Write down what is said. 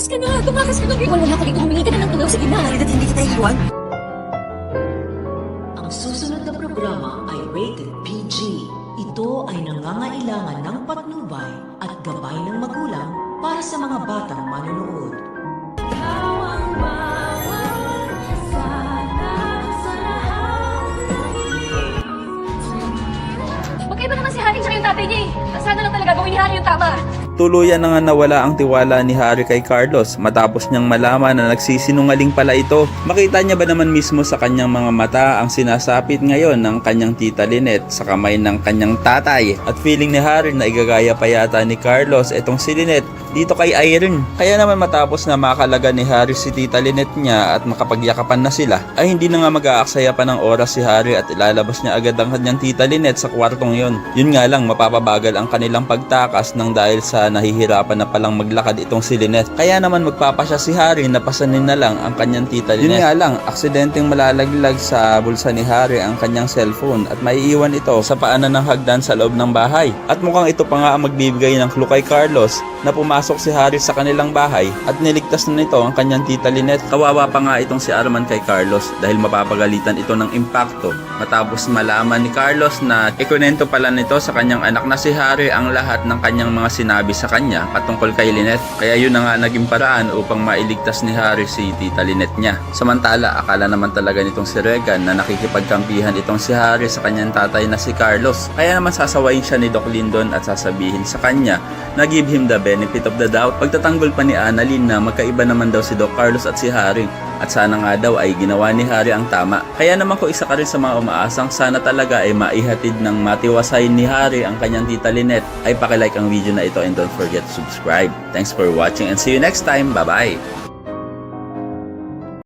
Tumakas ka na! Tumakas ka na! Wala ka dito. Humingi ka na ng tulong. Sige na. At hindi kita iiwan. Ang susunod na programa ay rated PG. Ito ay nangangailangan ng patnubay at gabay ng magulang para sa mga batang manonood. Magkaiba naman si Harry tsaka yung tatay niya eh. Sana lang talaga gawin ni Harry yung tama. Tuluyan na nga nawala ang tiwala ni Harry kay Carlos matapos niyang malaman na nagsisinungaling pala ito. Makita niya ba naman mismo sa kanyang mga mata ang sinasapit ngayon ng kanyang tita Lynette sa kamay ng kanyang tatay. At feeling ni Harry na igagaya pa yata ni Carlos itong si Lynette dito kay Irene. Kaya naman matapos na makalaga ni Harry si tita Lynette niya at makapagyakapan na sila, ay hindi na nga mag-aaksaya pa ng oras si Harry at ilalabas niya agad ang kanyang tita Lynette sa kwartong yon. Yun nga lang, mapapabagal ang kanilang pagtakas nang dahil sa nahihirapan na palang maglakad itong si Lynette. Kaya naman magpapasya si Harry na pasanin na lang ang kanyang tita Lynette. Yun nga lang, aksidenteng malalaglag sa bulsa ni Harry ang kanyang cellphone at maiiwan ito sa paanan ng hagdan sa loob ng bahay. At mukhang ito pa nga ang magbibigay ng clue kay Carlos na pumasok si Harry sa kanilang bahay at niligtas na nito ang kanyang tita Lynette. Kawawa pa nga itong si Arman kay Carlos dahil mapapagalitan ito ng impacto matapos malaman ni Carlos na ikunento pala nito sa kanyang anak na si Harry ang lahat ng kanyang mga sinabi sa kanya patungkol kay Lynette. Kaya yun na nga naging paraan upang mailigtas ni Harry si tita Lynette niya. Samantala, akala naman talaga nitong si Regan na nakikipagkampihan itong si Harry sa kanyang tatay na si Carlos. Kaya naman sasawayin siya ni Doc Lindon at sasabihin sa kanya na give him the benefit of the doubt. Pagtatanggol pa ni Annalyn na magkaiba naman daw si Doc Carlos at si Harry at sana nga daw ay ginawa ni Harry ang tama. Kaya naman kung isa ka rin sa mga umaasang sana talaga ay maihatid ng matiwasay ni Harry ang kanyang tita Lynette, ay pakilike ang video na ito and don't forget to subscribe. Thanks for watching and see you next time. Bye bye!